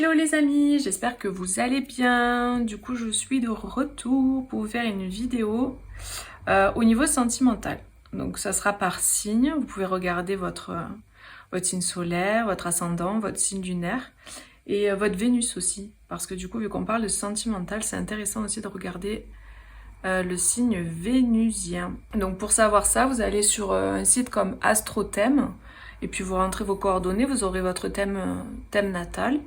Hello les amis, j'espère que vous allez bien. Du coup, je suis de retour pour vous faire une vidéo au niveau sentimental. Donc ça sera par signe, vous pouvez regarder votre signe solaire, votre ascendant, votre signe lunaire et votre Vénus aussi. Parce que du coup, vu qu'on parle de sentimental, c'est intéressant aussi de regarder le signe vénusien. Donc pour savoir ça, vous allez sur un site comme AstroThème. Et puis vous rentrez vos coordonnées, vous aurez votre thème natal.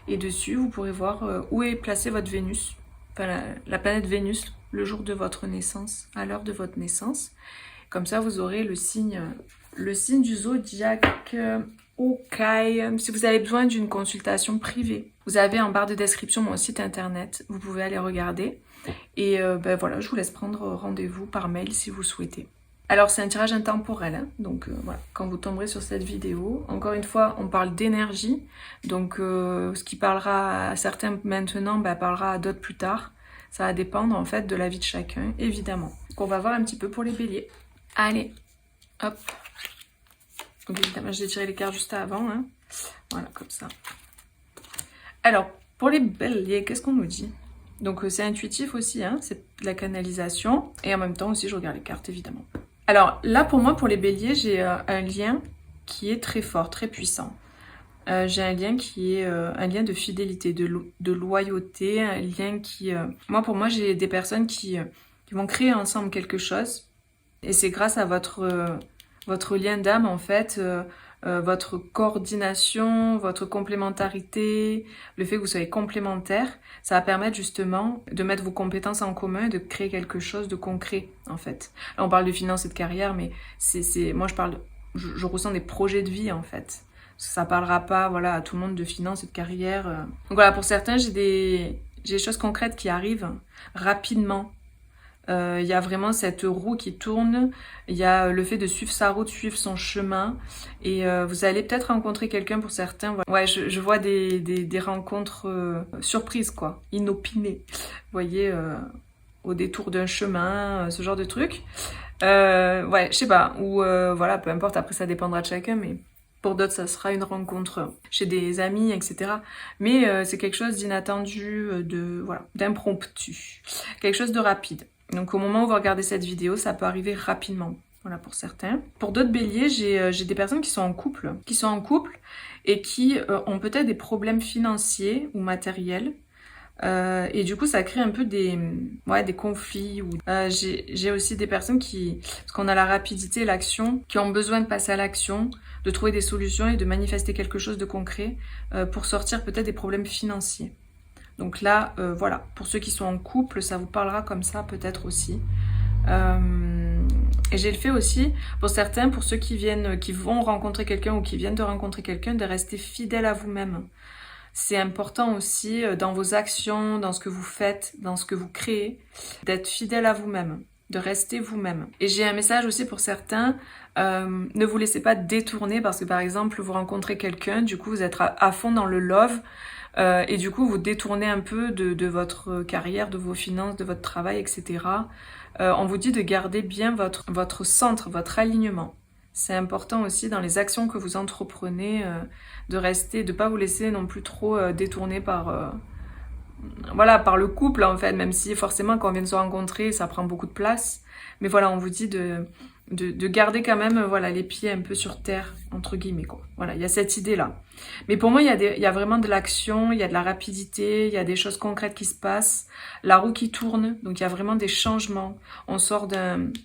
Et dessus, vous pourrez voir où est placée votre Vénus, enfin la planète Vénus, le jour de votre naissance, à l'heure de votre naissance. Comme ça, vous aurez le signe du zodiaque. Ok. Si vous avez besoin d'une consultation privée, vous avez en barre de description mon site internet. Vous pouvez aller regarder. Et voilà, je vous laisse prendre rendez-vous par mail si vous souhaitez. Alors c'est un tirage intemporel, hein. Donc voilà, quand vous tomberez sur cette vidéo, encore une fois, on parle d'énergie, donc ce qui parlera à certains maintenant, parlera à d'autres plus tard. Ça va dépendre en fait de la vie de chacun, évidemment. Donc on va voir un petit peu pour les béliers. Allez, hop. Donc évidemment, j'ai tiré les cartes juste avant, hein. Voilà, comme ça. Alors, pour les béliers, qu'est-ce qu'on nous dit? Donc c'est intuitif aussi, hein, c'est de la canalisation, et en même temps aussi je regarde les cartes, évidemment. Alors là, pour moi, pour les béliers, j'ai un lien qui est très fort, très puissant. J'ai un lien qui est un lien de fidélité, de loyauté, un lien qui... Pour moi, j'ai des personnes qui vont créer ensemble quelque chose. Et c'est grâce à votre lien d'âme, en fait, votre coordination, votre complémentarité, le fait que vous soyez complémentaires, ça va permettre justement de mettre vos compétences en commun et de créer quelque chose de concret, en fait. Là, on parle de finances et de carrière, mais moi, je ressens des projets de vie, en fait. Ça parlera pas, voilà, à tout le monde de finances et de carrière. Donc voilà, pour certains, j'ai des choses concrètes qui arrivent rapidement. Il y a vraiment cette roue qui tourne, il y a le fait de suivre sa route, suivre son chemin, et vous allez peut-être rencontrer quelqu'un pour certains. Ouais, je vois des rencontres surprises, quoi, inopinées. Vous voyez, au détour d'un chemin, ce genre de truc. Ouais, je sais pas, ou voilà, peu importe, après ça dépendra de chacun, mais pour d'autres, ça sera une rencontre chez des amis, etc. Mais c'est quelque chose d'inattendu, d'impromptu, quelque chose de rapide. Donc au moment où vous regardez cette vidéo, ça peut arriver rapidement, voilà, pour certains. Pour d'autres béliers, j'ai des personnes qui sont en couple, et qui ont peut-être des problèmes financiers ou matériels. Et du coup, ça crée un peu des conflits. J'ai aussi des personnes parce qu'on a la rapidité, l'action, qui ont besoin de passer à l'action, de trouver des solutions et de manifester quelque chose de concret pour sortir peut-être des problèmes financiers. Donc là, voilà, pour ceux qui sont en couple, ça vous parlera comme ça peut-être aussi. Et j'ai le fait aussi, pour certains, pour ceux qui vont rencontrer quelqu'un ou qui viennent de rencontrer quelqu'un, de rester fidèle à vous-même. C'est important aussi dans vos actions, dans ce que vous faites, dans ce que vous créez, d'être fidèle à vous-même, de rester vous-même. Et j'ai un message aussi pour certains, ne vous laissez pas détourner parce que par exemple, vous rencontrez quelqu'un, du coup vous êtes à fond dans le love, et du coup vous détournez un peu de votre carrière, de vos finances, de votre travail, etc. On vous dit de garder bien votre centre, votre alignement. C'est important aussi dans les actions que vous entreprenez de pas vous laisser non plus trop détourner par le couple en fait, même si forcément quand on vient de se rencontrer, ça prend beaucoup de place. Mais voilà, on vous dit de garder quand même les pieds un peu sur terre, entre guillemets, quoi. Voilà, il y a cette idée-là. Mais pour moi, il y a vraiment de l'action, il y a de la rapidité, il y a des choses concrètes qui se passent, la roue qui tourne, donc il y a vraiment des changements. On sort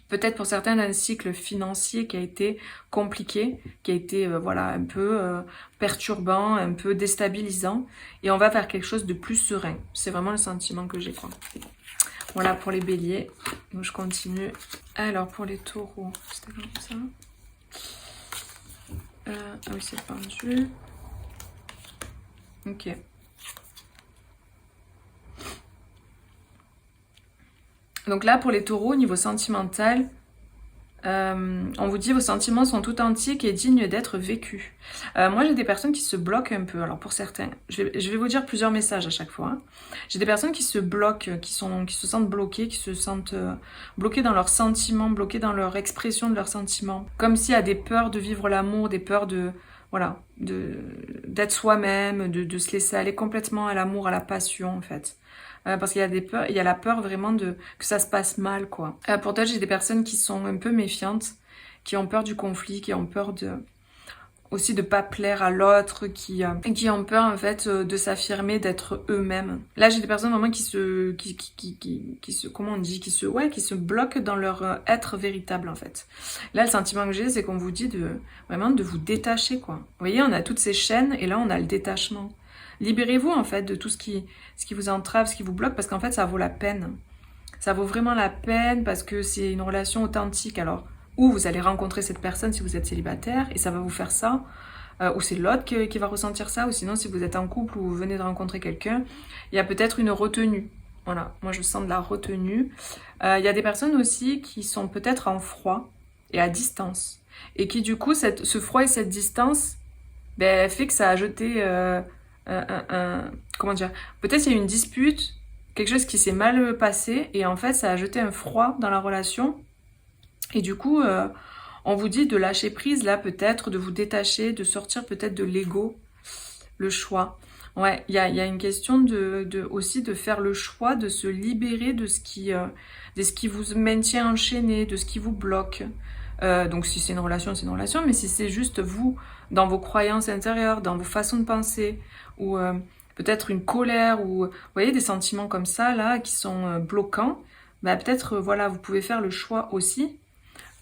peut-être pour certains, d'un cycle financier qui a été compliqué, qui a été un peu perturbant, un peu déstabilisant, et on va vers quelque chose de plus serein. C'est vraiment le sentiment que j'ai, quoi. Voilà pour les béliers. Donc je continue. Alors pour les taureaux, c'était comme ça. Ah oui, c'est pendu. Ok. Donc là, pour les taureaux, au niveau sentimental, on vous dit vos sentiments sont authentiques et dignes d'être vécus. Moi, j'ai des personnes qui se bloquent un peu. Alors pour certains, je vais vous dire plusieurs messages à chaque fois. Hein. J'ai des personnes qui se bloquent, qui se sentent bloquées, qui se sentent bloquées dans leurs sentiments, bloquées dans leur expression de leurs sentiments. Comme s'il y a des peurs de vivre l'amour, des peurs de voilà, d'être soi-même, de se laisser aller complètement à l'amour, à la passion en fait. Parce qu'il y a des peurs, il y a la peur vraiment que ça se passe mal quoi. Pour d'autres, j'ai des personnes qui sont un peu méfiantes, qui ont peur du conflit, qui ont peur aussi de pas plaire à l'autre, qui ont peur en fait de s'affirmer, d'être eux-mêmes. Là, j'ai des personnes vraiment qui se comment on dit, qui se bloquent dans leur être véritable en fait. Là, le sentiment que j'ai, c'est qu'on vous dit vraiment de vous détacher quoi. Vous voyez, on a toutes ces chaînes et là, on a le détachement. Libérez-vous en fait de tout ce qui vous entrave, ce qui vous bloque, parce qu'en fait, ça vaut la peine. Ça vaut vraiment la peine parce que c'est une relation authentique. Alors, ou vous allez rencontrer cette personne si vous êtes célibataire et ça va vous faire ça, ou c'est l'autre qui va ressentir ça, ou sinon si vous êtes en couple ou vous venez de rencontrer quelqu'un, il y a peut-être une retenue. Voilà, moi je sens de la retenue. Il y a des personnes aussi qui sont peut-être en froid et à distance, et qui du coup, ce froid et cette distance fait que ça a jeté comment dire, peut-être il y a eu une dispute, quelque chose qui s'est mal passé, et en fait ça a jeté un froid dans la relation. Et du coup, on vous dit de lâcher prise là peut-être, de vous détacher, de sortir peut-être de l'ego, le choix. Ouais, il y a une question aussi de faire le choix, de se libérer de ce qui vous maintient enchaîné, de ce qui vous bloque. Donc si c'est une relation, c'est une relation, mais si c'est juste vous, dans vos croyances intérieures, dans vos façons de penser, ou peut-être une colère, ou vous voyez des sentiments comme ça là qui sont bloquants, peut-être voilà, vous pouvez faire le choix aussi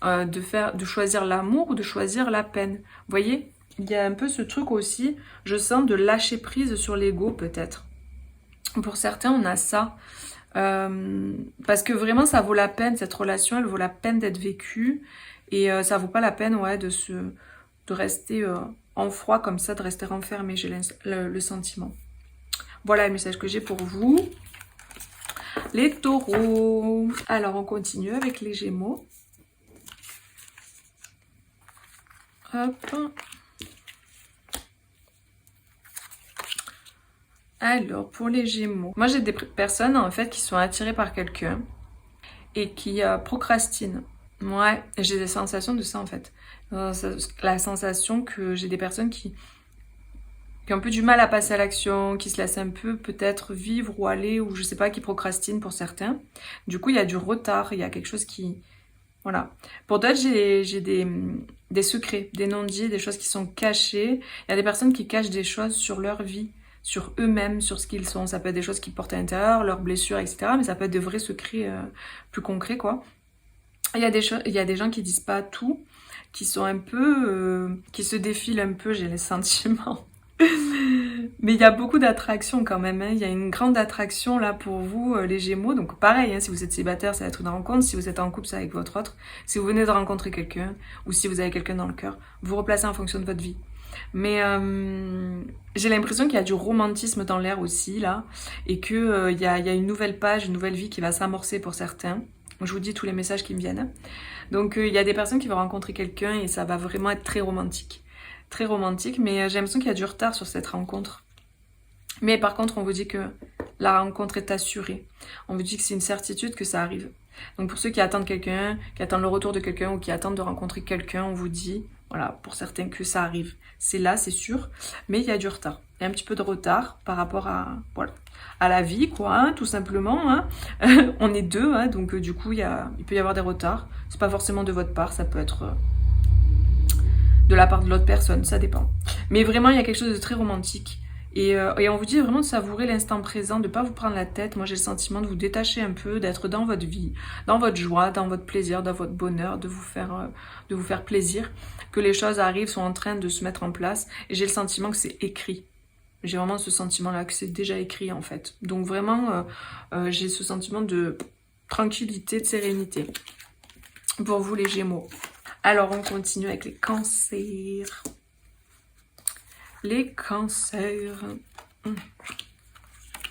de choisir l'amour ou de choisir la peine. Vous voyez, il y a un peu ce truc aussi, je sens, de lâcher prise sur l'ego peut-être. Pour certains, on a ça. Parce que vraiment, ça vaut la peine, cette relation, elle vaut la peine d'être vécue. Et ça vaut pas la peine de rester en froid comme ça, de rester renfermé, j'ai le sentiment. Voilà le message que j'ai pour vous. Les taureaux. Alors, on continue avec les gémeaux. Hop. Alors, pour les gémeaux. Moi, j'ai des personnes, en fait, qui sont attirées par quelqu'un et qui procrastinent. Ouais, j'ai des sensations de ça, en fait. La sensation que j'ai des personnes qui ont un peu du mal à passer à l'action, qui se laissent un peu peut-être vivre ou aller, ou je sais pas, qui procrastinent pour certains. Du coup, il y a du retard, il y a quelque chose qui... Voilà. Pour d'autres, j'ai des secrets, des non-dits, des choses qui sont cachées. Il y a des personnes qui cachent des choses sur leur vie, sur eux-mêmes, sur ce qu'ils sont. Ça peut être des choses qu'ils portent à l'intérieur, leurs blessures, etc. Mais ça peut être de vrais secrets plus concrets, quoi. Il y a des gens qui disent pas tout, qui sont un peu... qui se défilent un peu, j'ai les sentiments. Mais il y a beaucoup d'attraction quand même, hein. Il y a une grande attraction là pour vous les Gémeaux, donc pareil, hein, si vous êtes célibataire ça va être une rencontre, si vous êtes en couple c'est avec votre autre, si vous venez de rencontrer quelqu'un ou si vous avez quelqu'un dans le cœur, vous replacez en fonction de votre vie. Mais j'ai l'impression qu'il y a du romantisme dans l'air aussi là, et que il y a une nouvelle page, une nouvelle vie qui va s'amorcer pour certains. Je vous dis tous les messages qui me viennent. Donc il y a des personnes qui vont rencontrer quelqu'un et ça va vraiment être très romantique. Très romantique, mais j'ai l'impression qu'il y a du retard sur cette rencontre. Mais par contre, on vous dit que la rencontre est assurée. On vous dit que c'est une certitude que ça arrive. Donc pour ceux qui attendent quelqu'un, qui attendent le retour de quelqu'un ou qui attendent de rencontrer quelqu'un, on vous dit, voilà, pour certains que ça arrive. C'est là, c'est sûr, mais il y a du retard. Il y a un petit peu de retard par rapport à, voilà, à la vie, quoi, hein, tout simplement. Hein. On est deux, hein, donc du coup, il peut y avoir des retards. C'est pas forcément de votre part, ça peut être... de la part de l'autre personne, ça dépend. Mais vraiment, il y a quelque chose de très romantique. Et on vous dit vraiment de savourer l'instant présent, de ne pas vous prendre la tête. Moi, j'ai le sentiment de vous détacher un peu, d'être dans votre vie, dans votre joie, dans votre plaisir, dans votre bonheur, de vous faire plaisir, que les choses arrivent, sont en train de se mettre en place. Et j'ai le sentiment que c'est écrit. J'ai vraiment ce sentiment-là, que c'est déjà écrit, en fait. Donc vraiment, j'ai ce sentiment de tranquillité, de sérénité. Pour vous, les Gémeaux. Alors, on continue avec les cancers. Les cancers.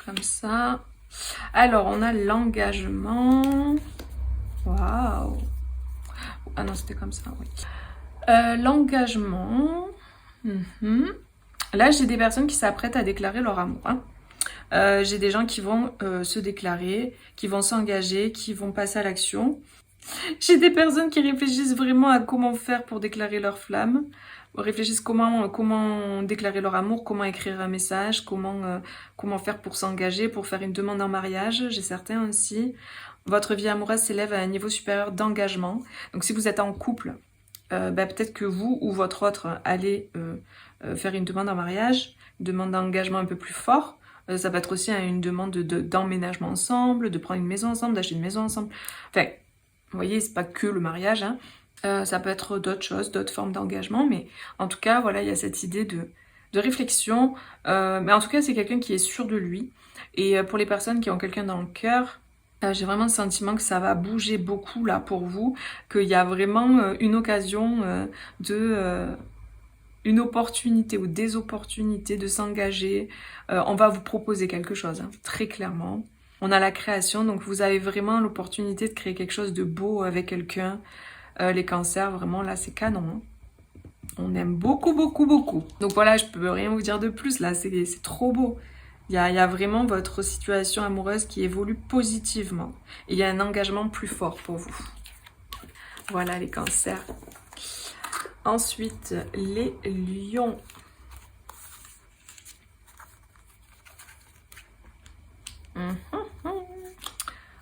Comme ça. Alors, on a l'engagement. Waouh. Ah non, c'était comme ça, oui. L'engagement. Là, j'ai des personnes qui s'apprêtent à déclarer leur amour. Hein. J'ai des gens qui vont se déclarer, qui vont s'engager, qui vont passer à l'action. J'ai des personnes qui réfléchissent vraiment à comment faire pour déclarer leur flamme, réfléchissent comment déclarer leur amour, comment écrire un message, comment faire pour s'engager, pour faire une demande en mariage. J'ai certains aussi. Votre vie amoureuse s'élève à un niveau supérieur d'engagement. Donc si vous êtes en couple, peut-être que vous ou votre autre allez faire une demande en mariage, une demande d'engagement un peu plus fort. Ça peut être aussi une demande d'emménagement ensemble, de prendre une maison ensemble, d'acheter une maison ensemble. Enfin, vous voyez, c'est pas que le mariage, hein. Ça peut être d'autres choses, d'autres formes d'engagement, mais en tout cas, voilà, il y a cette idée de réflexion. Mais en tout cas, c'est quelqu'un qui est sûr de lui. Et pour les personnes qui ont quelqu'un dans le cœur, j'ai vraiment le sentiment que ça va bouger beaucoup là pour vous, qu'il y a vraiment une occasion une opportunité ou des opportunités de s'engager. On va vous proposer quelque chose, hein, très clairement. On a la création, donc vous avez vraiment l'opportunité de créer quelque chose de beau avec quelqu'un. Les cancers, vraiment, là, c'est canon. Hein. On aime beaucoup, beaucoup, beaucoup. Donc voilà, je peux rien vous dire de plus, là, c'est trop beau. Il y a vraiment votre situation amoureuse qui évolue positivement. Et il y a un engagement plus fort pour vous. Voilà, les cancers. Ensuite, les lions.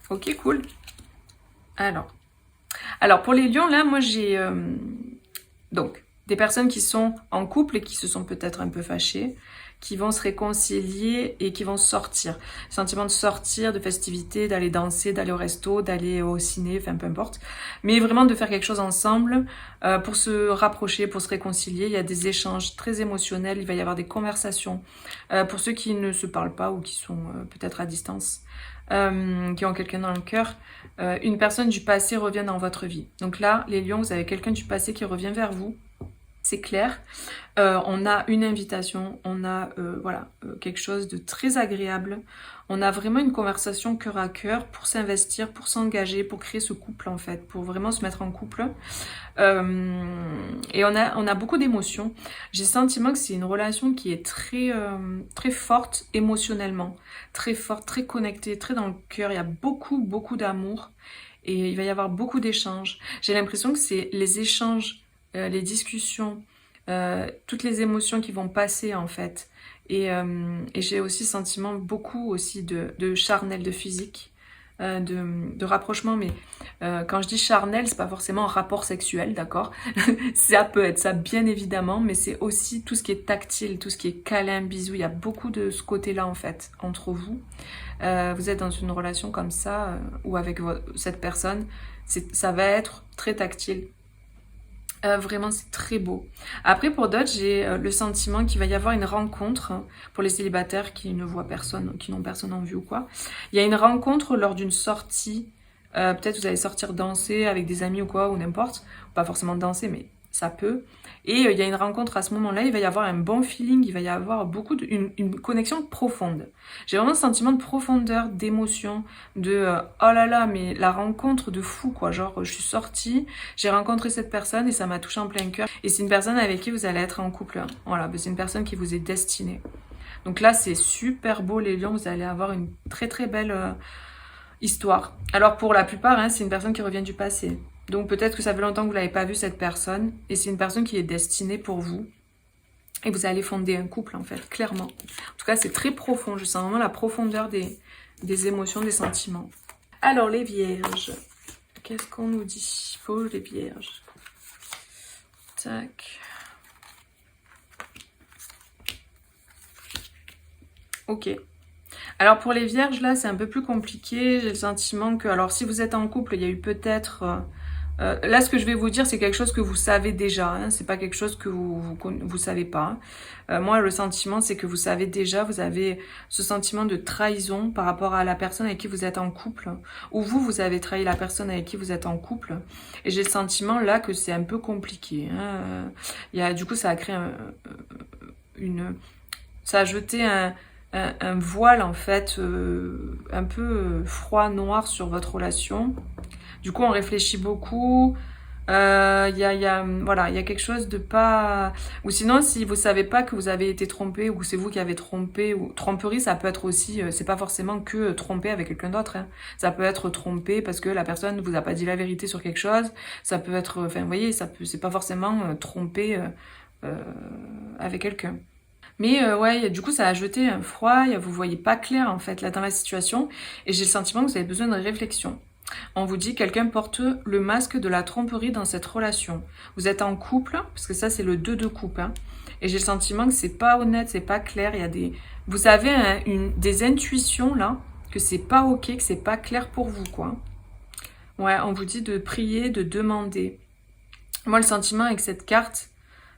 Ok, cool. Alors pour les lions, là, moi j'ai donc des personnes qui sont en couple et qui se sont peut-être un peu fâchées, qui vont se réconcilier et qui vont sortir. Sentiment de sortir, de festivité, d'aller danser, d'aller au resto, d'aller au ciné, enfin peu importe. Mais vraiment de faire quelque chose ensemble pour se rapprocher, pour se réconcilier. Il y a des échanges très émotionnels, il va y avoir des conversations. Pour ceux qui ne se parlent pas ou qui sont peut-être à distance, qui ont quelqu'un dans le cœur, une personne du passé revient dans votre vie. Donc là, les lions, vous avez quelqu'un du passé qui revient vers vous. C'est clair. On a une invitation, on a quelque chose de très agréable. On a vraiment une conversation cœur à cœur pour s'investir, pour s'engager, pour créer ce couple en fait, pour vraiment se mettre en couple. Et on a beaucoup d'émotions. J'ai le sentiment que c'est une relation qui est très forte émotionnellement, très forte, très connectée, très dans le cœur. Il y a beaucoup, beaucoup d'amour et il va y avoir beaucoup d'échanges. J'ai l'impression que c'est les échanges, les discussions, toutes les émotions qui vont passer en fait. Et j'ai aussi le sentiment beaucoup aussi de charnel, de physique, de rapprochement. Mais quand je dis charnel, c'est pas forcément un rapport sexuel, d'accord? Ça peut être ça, bien évidemment, mais c'est aussi tout ce qui est tactile, tout ce qui est câlin, bisou. Il y a beaucoup de ce côté-là en fait, entre vous. Vous êtes dans une relation comme ça, ou avec cette personne, ça va être très tactile. Vraiment, c'est très beau. Après, pour d'autres, j'ai le sentiment qu'il va y avoir une rencontre pour les célibataires qui ne voient personne, qui n'ont personne en vue ou quoi. Il y a une rencontre lors d'une sortie. Peut-être vous allez sortir danser avec des amis ou quoi, ou n'importe. Pas forcément danser, mais ça peut. Et il y a une rencontre à ce moment-là, il va y avoir un bon feeling, il va y avoir une connexion profonde. J'ai vraiment un sentiment de profondeur, d'émotion, de oh là là, mais la rencontre de fou quoi. Genre, je suis sortie, j'ai rencontré cette personne et ça m'a touché en plein cœur. Et c'est une personne avec qui vous allez être en couple. Hein. Voilà, c'est une personne qui vous est destinée. Donc là, c'est super beau les lions, vous allez avoir une très très belle histoire. Alors pour la plupart, hein, c'est une personne qui revient du passé. Donc peut-être que ça fait longtemps que vous n'avez pas vu cette personne et c'est une personne qui est destinée pour vous. Et vous allez fonder un couple en fait, clairement. En tout cas, c'est très profond. Je sens vraiment la profondeur des émotions, des sentiments. Alors les vierges, qu'est-ce qu'on nous dit pour les vierges? Tac. Ok. Alors pour les vierges, là, c'est un peu plus compliqué. J'ai le sentiment que, alors si vous êtes en couple, il y a eu peut-être... là, ce que je vais vous dire, c'est quelque chose que vous savez déjà. Hein, c'est pas quelque chose que vous savez pas. Moi, le sentiment, c'est que vous savez déjà. Vous avez ce sentiment de trahison par rapport à la personne avec qui vous êtes en couple. Ou vous avez trahi la personne avec qui vous êtes en couple. Et j'ai le sentiment, là, que c'est un peu compliqué. Hein. Du coup, ça a créé ça a jeté un voile en fait un peu froid, noir sur votre relation. Du coup on réfléchit beaucoup, voilà, il y a quelque chose de pas... Ou sinon, si vous savez pas que vous avez été trompé, ou c'est vous qui avez trompé, ou tromperie, ça peut être aussi, c'est pas forcément que tromper avec quelqu'un d'autre, hein. Ça peut être trompé parce que la personne ne vous a pas dit la vérité sur quelque chose, ça peut être, enfin, vous voyez, c'est pas forcément tromper avec quelqu'un. Mais ouais, du coup, ça a jeté un froid, vous voyez pas clair, en fait, là, dans la situation, et j'ai le sentiment que vous avez besoin de réflexion. On vous dit quelqu'un porte le masque de la tromperie dans cette relation. Vous êtes en couple, parce que ça c'est le 2 de coupe, hein, et j'ai le sentiment que c'est pas honnête, c'est pas clair. Il y a des, vous avez des intuitions là que c'est pas ok, que c'est pas clair pour vous quoi. Ouais, on vous dit de prier, de demander. Moi le sentiment avec cette carte,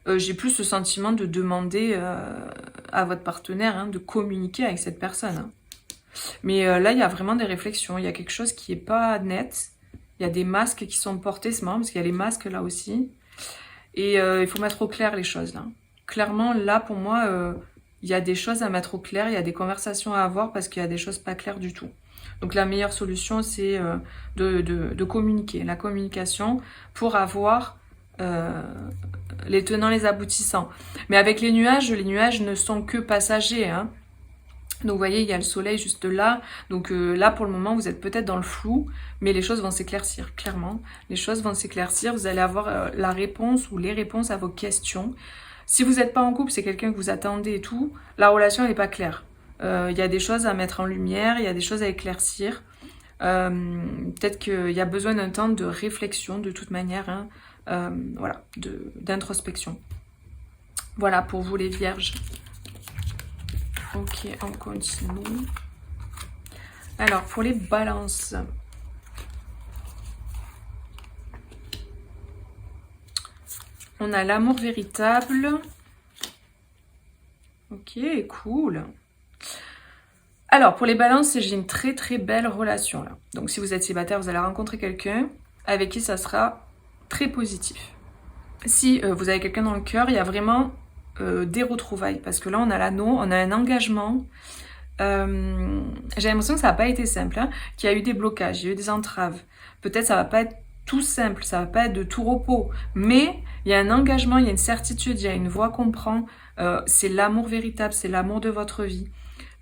j'ai plus le sentiment de demander à votre partenaire hein, de communiquer avec cette personne. Hein. Mais là, il y a vraiment des réflexions. Il y a quelque chose qui est pas net. Il y a des masques qui sont portés, c'est marrant parce qu'il y a les masques là aussi. Et il faut mettre au clair les choses là. Clairement, là, pour moi, il y a des choses à mettre au clair. Il y a des conversations à avoir parce qu'il y a des choses pas claires du tout. Donc la meilleure solution, c'est de communiquer. La communication pour avoir les tenants, les aboutissants. Mais avec les nuages ne sont que passagers, hein. Donc vous voyez, il y a le soleil juste là. Donc là, pour le moment, vous êtes peut-être dans le flou, mais les choses vont s'éclaircir, clairement. Les choses vont s'éclaircir, vous allez avoir la réponse ou les réponses à vos questions. Si vous n'êtes pas en couple, c'est quelqu'un que vous attendez et tout, la relation n'est pas claire. Il y a des choses à mettre en lumière, il y a des choses à éclaircir. Peut-être qu'il y a besoin d'un temps de réflexion, de toute manière, hein. Voilà, d'introspection. Voilà, pour vous les vierges. Ok, on continue. Alors, pour les balances. On a l'amour véritable. Ok, cool. Alors, pour les balances, j'ai une très très belle relation là. Donc, si vous êtes célibataire, vous allez rencontrer quelqu'un avec qui ça sera très positif. Si vous avez quelqu'un dans le cœur, il y a vraiment des retrouvailles. Parce que là, on a l'anneau, on a un engagement. J'ai l'impression que ça n'a pas été simple, hein, qu'il y a eu des blocages, il y a eu des entraves. Peut-être ça va pas être tout simple, ça va pas être de tout repos. Mais il y a un engagement, il y a une certitude, il y a une voie qu'on prend. C'est l'amour véritable, c'est l'amour de votre vie.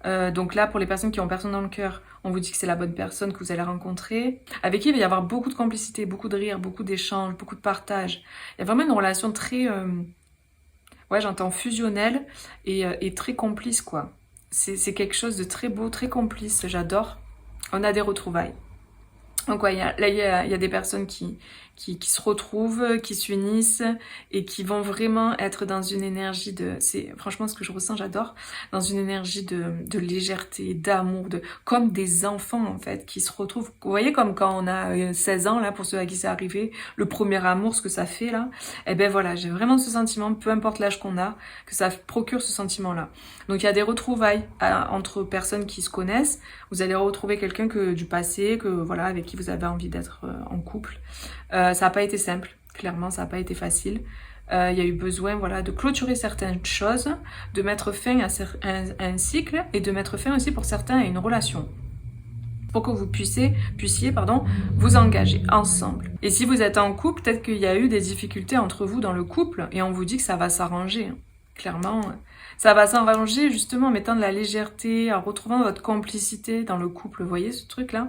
Donc là, pour les personnes qui ont personne dans le cœur, on vous dit que c'est la bonne personne que vous allez rencontrer, avec qui il va y avoir beaucoup de complicité, beaucoup de rire, beaucoup d'échanges, beaucoup de partage. Il y a vraiment une relation très, ouais, j'entends fusionnelle et très complice, quoi. C'est quelque chose de très beau, très complice, j'adore. On a des retrouvailles. Donc ouais, là, il y a des personnes qui se retrouvent, qui s'unissent et qui vont vraiment être dans une énergie de... C'est franchement ce que je ressens, j'adore. Dans une énergie de légèreté, d'amour, comme des enfants en fait, qui se retrouvent. Vous voyez comme quand on a 16 ans, là, pour ceux à qui c'est arrivé, le premier amour, ce que ça fait là. Et ben voilà, j'ai vraiment ce sentiment, peu importe l'âge qu'on a, que ça procure ce sentiment-là. Donc il y a des retrouvailles entre personnes qui se connaissent. Vous allez retrouver quelqu'un du passé, voilà, avec qui vous avez envie d'être en couple. Ça n'a pas été simple, clairement, ça n'a pas été facile. Il y a eu besoin, voilà, de clôturer certaines choses, de mettre fin à un cycle et de mettre fin aussi pour certains à une relation. Pour que vous puissiez vous engager ensemble. Et si vous êtes en couple, peut-être qu'il y a eu des difficultés entre vous dans le couple et on vous dit que ça va s'arranger. Hein. Clairement, ça va s'arranger justement en mettant de la légèreté, en retrouvant votre complicité dans le couple. Vous voyez ce truc-là?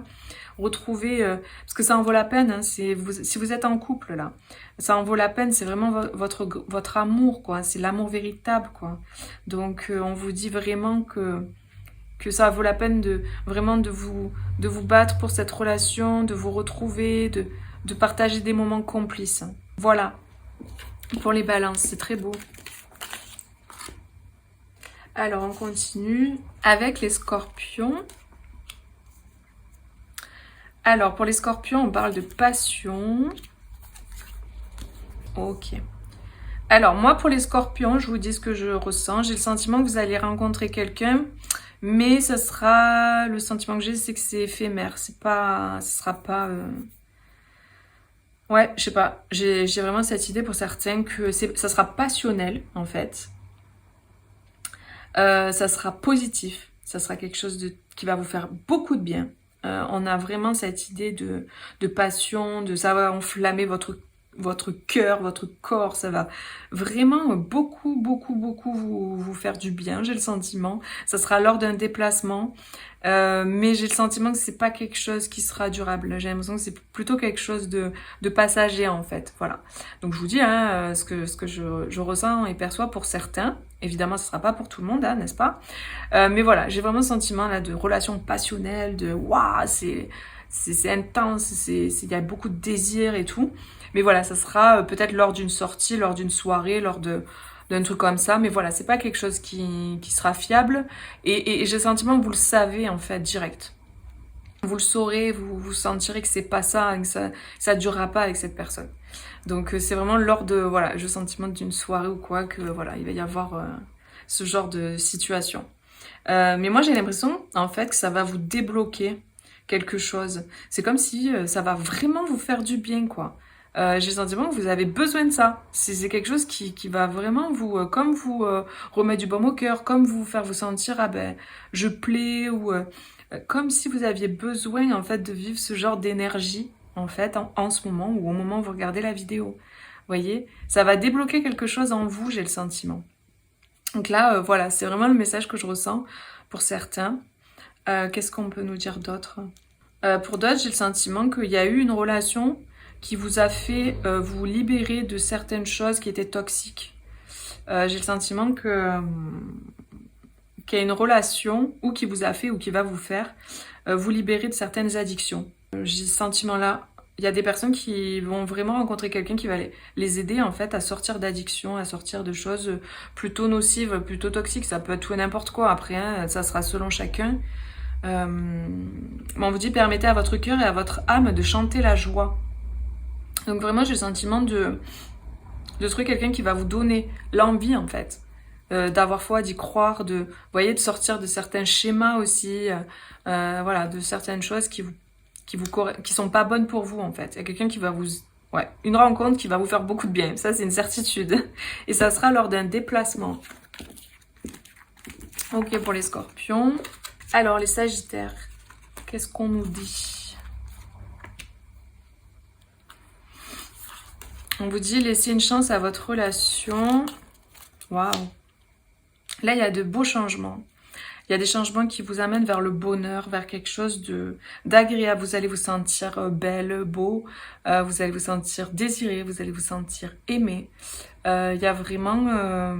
Retrouver, parce que ça en vaut la peine, hein, si vous êtes en couple là, ça en vaut la peine, c'est vraiment votre amour, quoi, c'est l'amour véritable, quoi. Donc on vous dit vraiment que ça vaut la peine de vous battre pour cette relation, de vous retrouver, de partager des moments complices. Voilà, pour les balances, c'est très beau. Alors on continue avec les scorpions. Alors, pour les scorpions, on parle de passion. Ok. Alors, moi, pour les scorpions, je vous dis ce que je ressens. J'ai le sentiment que vous allez rencontrer quelqu'un, mais ça sera... Le sentiment que j'ai, c'est que c'est éphémère. C'est pas... Ce sera pas... Ouais, je sais pas. J'ai vraiment cette idée pour certains que ça sera passionnel, en fait. Ça sera positif. Ça sera quelque chose qui va vous faire beaucoup de bien. On a vraiment cette idée de passion, de savoir enflammer votre votre cœur, votre corps, ça va vraiment beaucoup, beaucoup, beaucoup vous faire du bien, j'ai le sentiment. Ça sera lors d'un déplacement, mais j'ai le sentiment que c'est pas quelque chose qui sera durable. J'ai l'impression que c'est plutôt quelque chose de passager en fait, voilà. Donc je vous dis hein, ce que je ressens et perçois pour certains. Évidemment, ce sera pas pour tout le monde, hein, n'est-ce pas? Mais voilà, j'ai vraiment le sentiment là de relation passionnelle, de waouh, c'est intense, il y a beaucoup de désir et tout. Mais voilà, ça sera peut-être lors d'une sortie, lors d'une soirée, d'un truc comme ça. Mais voilà, c'est pas quelque chose qui sera fiable. Et j'ai le sentiment que vous le savez en fait direct. Vous le saurez, vous sentirez que c'est pas ça, que ça durera pas avec cette personne. Donc c'est vraiment lors de, voilà, j'ai le sentiment d'une soirée ou quoi, que voilà, il va y avoir ce genre de situation. Mais moi j'ai l'impression en fait que ça va vous débloquer quelque chose. C'est comme si ça va vraiment vous faire du bien quoi. J'ai le sentiment que vous avez besoin de ça. C'est quelque chose qui va vraiment vous, comme vous remettre du baume au cœur, comme vous faire vous sentir ah ben je plais ou comme si vous aviez besoin en fait de vivre ce genre d'énergie en fait en ce moment ou au moment où vous regardez la vidéo. Vous voyez, ça va débloquer quelque chose en vous, j'ai le sentiment. Donc là, voilà, c'est vraiment le message que je ressens pour certains. Qu'est-ce qu'on peut nous dire d'autre? Pour d'autres, j'ai le sentiment qu'il y a eu une relation qui vous a fait vous libérer de certaines choses qui étaient toxiques. J'ai le sentiment que qu'il y a une relation ou qui vous a fait ou qui va vous faire vous libérer de certaines addictions. J'ai ce sentiment-là. Il y a des personnes qui vont vraiment rencontrer quelqu'un qui va les aider en fait à sortir d'addictions, à sortir de choses plutôt nocives, plutôt toxiques. Ça peut être tout et n'importe quoi après, hein, ça sera selon chacun. On vous dit permettez à votre cœur et à votre âme de chanter la joie. Donc vraiment j'ai le sentiment de trouver quelqu'un qui va vous donner l'envie en fait. D'avoir foi, d'y croire, vous voyez, de sortir de certains schémas aussi, voilà, de certaines choses qui sont pas bonnes pour vous en fait. Il y a quelqu'un qui va vous, ouais, une rencontre qui va vous faire beaucoup de bien. Ça c'est une certitude. Et ça sera lors d'un déplacement. Ok pour les Scorpions. Alors les Sagittaires, qu'est-ce qu'on nous dit? On vous dit laissez une chance à votre relation. Waouh. Là, il y a de beaux changements. Il y a des changements qui vous amènent vers le bonheur, vers quelque chose d'agréable. Vous allez vous sentir belle, beau, vous allez vous sentir désiré, vous allez vous sentir aimé. Il y a vraiment...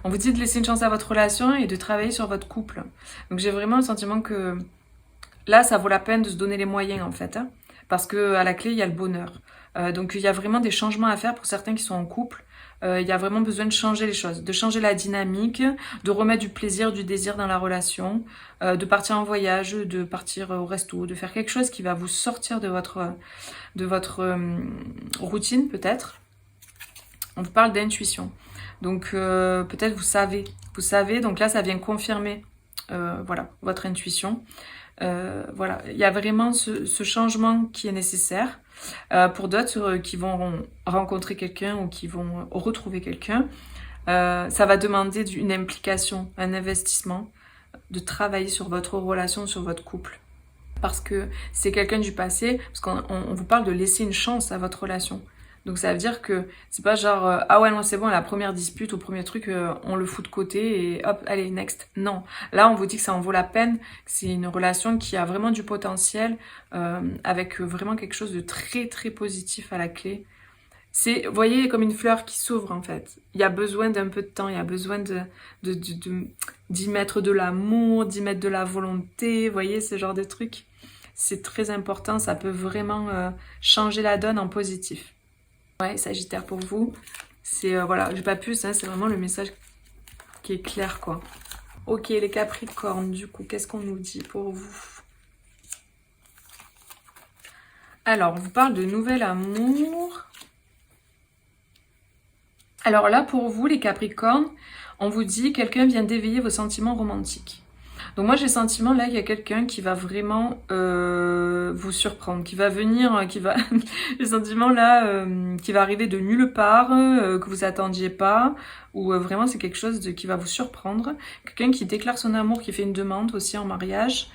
on vous dit de laisser une chance à votre relation et de travailler sur votre couple. Donc j'ai vraiment le sentiment que là, ça vaut la peine de se donner les moyens en fait. Hein, parce qu'à la clé, il y a le bonheur. Donc il y a vraiment des changements à faire pour certains qui sont en couple. Il y a vraiment besoin de changer les choses, de changer la dynamique, de remettre du plaisir, du désir dans la relation, de partir en voyage, de partir au resto, de faire quelque chose qui va vous sortir de votre routine peut-être. On vous parle d'intuition. Donc peut-être vous savez, donc là ça vient confirmer voilà, votre intuition. Voilà, il y a vraiment ce changement qui est nécessaire. Pour d'autres qui vont rencontrer quelqu'un ou qui vont retrouver quelqu'un, ça va demander une implication, un investissement, de travailler sur votre relation, sur votre couple. Parce que c'est quelqu'un du passé, parce qu'on vous parle de laisser une chance à votre relation. Donc ça veut dire que c'est pas genre ah ouais non c'est bon, la première dispute ou premier truc on le fout de côté et hop allez next. Non, là on vous dit que ça en vaut la peine, que c'est une relation qui a vraiment du potentiel avec vraiment quelque chose de très très positif à la clé. C'est, vous voyez, comme une fleur qui s'ouvre en fait. Il y a besoin d'un peu de temps, il y a besoin d'y mettre de l'amour, d'y mettre de la volonté, vous voyez ce genre de truc. C'est très important, ça peut vraiment changer la donne en positif. Ouais, Sagittaire pour vous, c'est voilà, j'ai pas plus, hein, c'est vraiment le message qui est clair quoi. Ok, les Capricornes, du coup, qu'est-ce qu'on nous dit pour vous? Alors, on vous parle de nouvel amour. Alors là, pour vous, les Capricornes, on vous dit quelqu'un vient d'éveiller vos sentiments romantiques. Donc moi j'ai le sentiment là qu'il y a quelqu'un qui va vraiment vous surprendre, qui va venir, j'ai le sentiment là qui va arriver de nulle part, que vous attendiez pas, ou vraiment c'est quelque chose qui va vous surprendre. Quelqu'un qui déclare son amour, qui fait une demande aussi en mariage.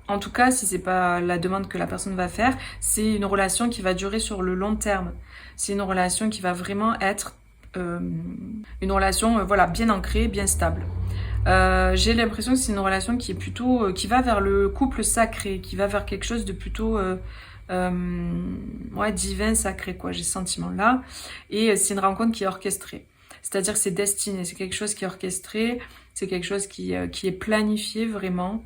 en tout cas, si c'est pas la demande que la personne va faire, c'est une relation qui va durer sur le long terme. C'est une relation qui va vraiment être une relation voilà, bien ancrée, bien stable. J'ai l'impression que c'est une relation qui est plutôt qui va vers le couple sacré, qui va vers quelque chose de plutôt ouais, divin, sacré, quoi. J'ai ce sentiment-là. Et c'est une rencontre qui est orchestrée. C'est-à-dire que c'est destiné, c'est quelque chose qui est orchestré, c'est quelque chose qui est planifié vraiment.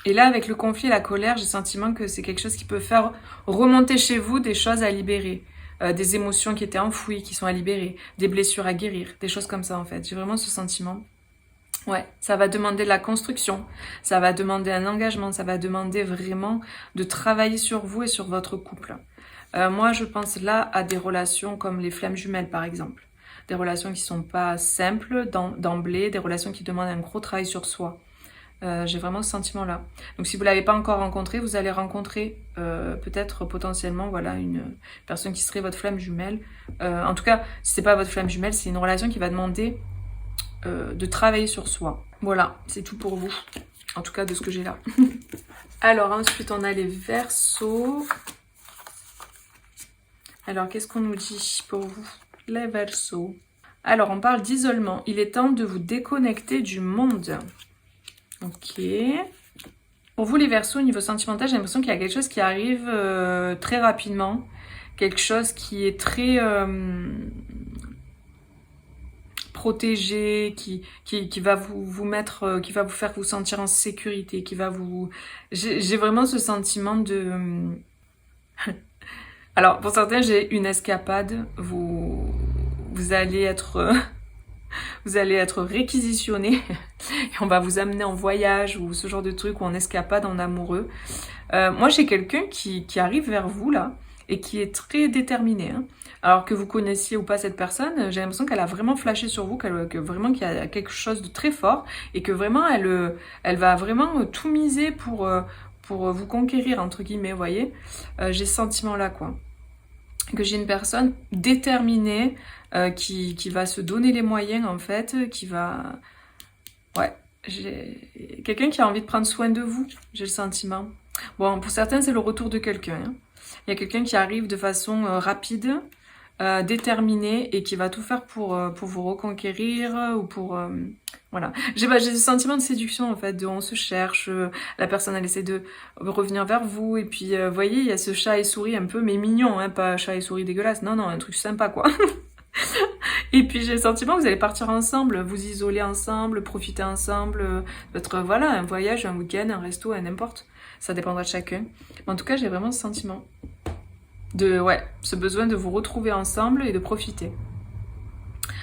Et là, avec le conflit et la colère, j'ai le sentiment que c'est quelque chose qui peut faire remonter chez vous des choses à libérer, des émotions qui étaient enfouies, qui sont à libérer, des blessures à guérir, des choses comme ça en fait. J'ai vraiment ce sentiment. Ouais, ça va demander de la construction, ça va demander un engagement, ça va demander vraiment de travailler sur vous et sur votre couple. Moi, je pense là à des relations comme les flammes jumelles par exemple. Des relations qui sont pas simples d'emblée, des relations qui demandent un gros travail sur soi. J'ai vraiment ce sentiment-là. Donc si vous ne l'avez pas encore rencontré, vous allez rencontrer peut-être potentiellement voilà, une personne qui serait votre flamme jumelle. En tout cas, si ce n'est pas votre flamme jumelle, c'est une relation qui va demander de travailler sur soi. Voilà, c'est tout pour vous. En tout cas, de ce que j'ai là. Alors ensuite, on a les Verseaux. Alors, qu'est-ce qu'on nous dit pour vous? Les Verseaux. Alors, on parle d'isolement. Il est temps de vous déconnecter du monde. Ok. Pour vous les Verseaux, au niveau sentimental, j'ai l'impression qu'il y a quelque chose qui arrive très rapidement. Quelque chose qui est très protégé, qui va vous mettre, qui va vous faire vous sentir en sécurité, qui va vous... J'ai vraiment ce sentiment de... Alors, pour certains, j'ai une escapade. Vous allez être... Vous allez être réquisitionné et on va vous amener en voyage ou ce genre de truc ou en escapade en amoureux. Moi, j'ai quelqu'un qui arrive vers vous là et qui est très déterminé. Hein. Alors que vous connaissiez ou pas cette personne, j'ai l'impression qu'elle a vraiment flashé sur vous, que vraiment qu'il y a quelque chose de très fort et que vraiment elle va vraiment tout miser pour vous conquérir entre guillemets, vous voyez. J'ai ce sentiment là quoi. Que j'ai une personne déterminée qui va se donner les moyens en fait, qui va... Ouais, j'ai quelqu'un qui a envie de prendre soin de vous, j'ai le sentiment. Bon, pour certains, c'est le retour de quelqu'un. Hein. Il y a quelqu'un qui arrive de façon rapide, déterminée et qui va tout faire pour vous reconquérir ou pour... Voilà. J'ai ce sentiment de séduction en fait, de on se cherche, la personne elle essaie de revenir vers vous et puis vous voyez, il y a ce chat et souris un peu, mais mignon, hein, pas chat et souris dégueulasse, non, un truc sympa quoi. Et puis j'ai le sentiment que vous allez partir ensemble, vous isoler ensemble, profiter ensemble, peut-être voilà, un voyage, un week-end, un resto, n'importe. Ça dépendra de chacun. Mais en tout cas, j'ai vraiment ce sentiment de, ouais, ce besoin de vous retrouver ensemble et de profiter.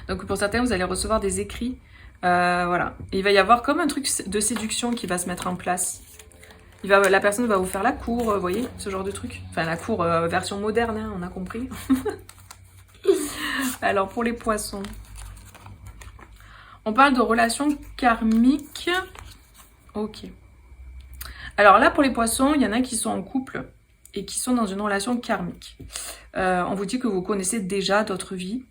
Donc pour certains, vous allez recevoir des écrits. Voilà. Et il va y avoir comme un truc de séduction qui va se mettre en place. La personne va vous faire la cour, vous voyez, ce genre de truc. Enfin, la cour version moderne, hein, on a compris. Alors, pour les poissons, on parle de relations karmiques. Ok. Alors là, pour les poissons, il y en a qui sont en couple et qui sont dans une relation karmique. On vous dit que vous connaissez déjà d'autres vies.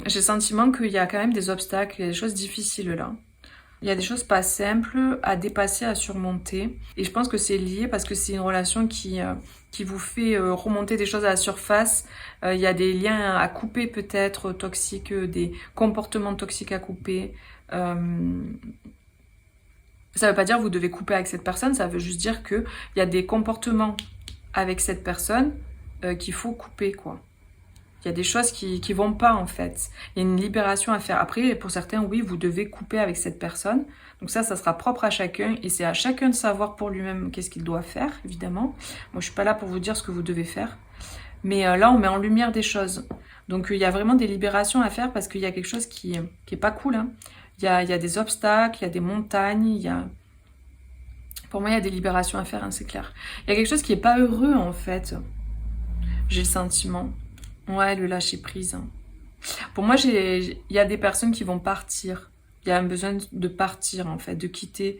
J'ai le sentiment qu'il y a quand même des obstacles, il y a des choses difficiles là. Il y a des choses pas simples à dépasser, à surmonter. Et je pense que c'est lié parce que c'est une relation qui vous fait remonter des choses à la surface. Il y a des liens à couper peut-être toxiques, des comportements toxiques à couper. Ça veut pas dire que vous devez couper avec cette personne, ça veut juste dire qu'il y a des comportements avec cette personne qu'il faut couper, quoi. Il y a des choses qui vont pas en fait. Il y a une libération à faire. Après, pour certains, oui, vous devez couper avec cette personne. Donc ça sera propre à chacun et c'est à chacun de savoir pour lui-même qu'est-ce qu'il doit faire, évidemment. Moi, je suis pas là pour vous dire ce que vous devez faire. Mais là, on met en lumière des choses. Donc il y a vraiment des libérations à faire parce qu'il y a quelque chose qui est pas cool. Hein. Il y a des obstacles, il y a des montagnes, Pour moi, il y a des libérations à faire, hein, c'est clair. Il y a quelque chose qui est pas heureux en fait. J'ai le sentiment. Ouais, le lâcher prise. Pour moi, il y a des personnes qui vont partir. Il y a un besoin de partir, en fait, de quitter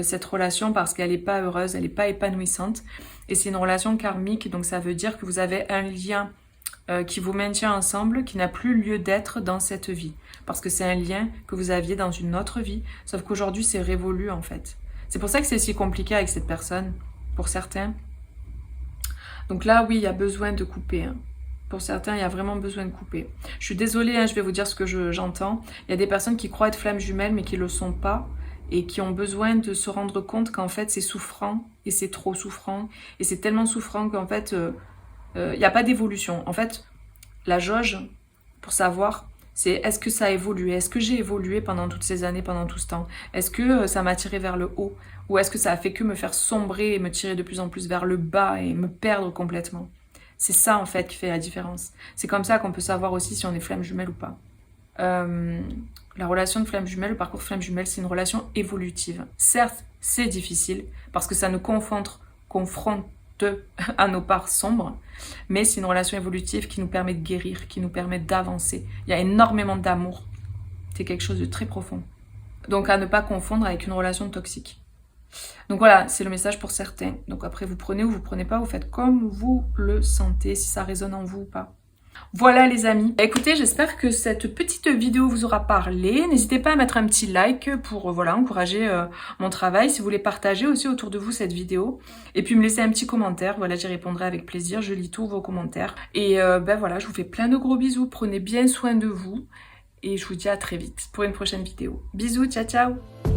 cette relation parce qu'elle n'est pas heureuse, elle n'est pas épanouissante. Et c'est une relation karmique, donc ça veut dire que vous avez un lien qui vous maintient ensemble, qui n'a plus lieu d'être dans cette vie. Parce que c'est un lien que vous aviez dans une autre vie, sauf qu'aujourd'hui, c'est révolu, en fait. C'est pour ça que c'est si compliqué avec cette personne. pour certains. Donc là, oui, il y a besoin de couper. Hein. Pour certains, il y a vraiment besoin de couper. Je suis désolée, hein, je vais vous dire ce que j'entends. Il y a des personnes qui croient être flammes jumelles, mais qui ne le sont pas. Et qui ont besoin de se rendre compte qu'en fait, c'est souffrant. Et c'est trop souffrant. Et c'est tellement souffrant qu'en fait, il n'y a pas d'évolution. En fait, la jauge, pour savoir, c'est est-ce que ça a évolué? Est-ce que j'ai évolué pendant toutes ces années, pendant tout ce temps? Est-ce que ça m'a tiré vers le haut? Ou est-ce que ça a fait que me faire sombrer et me tirer de plus en plus vers le bas et me perdre complètement? C'est ça en fait qui fait la différence. C'est comme ça qu'on peut savoir aussi si on est flamme jumelle ou pas. La relation de flamme jumelle, le parcours flamme jumelle, c'est une relation évolutive. Certes, c'est difficile parce que ça nous confronte à nos parts sombres, mais c'est une relation évolutive qui nous permet de guérir, qui nous permet d'avancer. Il y a énormément d'amour. C'est quelque chose de très profond. Donc à ne pas confondre avec une relation toxique. Donc voilà, c'est le message pour certains. Donc après, vous prenez ou vous prenez pas, vous faites comme vous le sentez, si ça résonne en vous ou pas. Voilà les amis. Écoutez, j'espère que cette petite vidéo vous aura parlé. N'hésitez pas à mettre un petit like pour voilà, encourager mon travail. Si vous voulez partager aussi autour de vous cette vidéo. Et puis me laisser un petit commentaire. Voilà, j'y répondrai avec plaisir. Je lis tous vos commentaires. Et ben voilà, je vous fais plein de gros bisous. Prenez bien soin de vous. Et je vous dis à très vite pour une prochaine vidéo. Bisous, ciao ciao.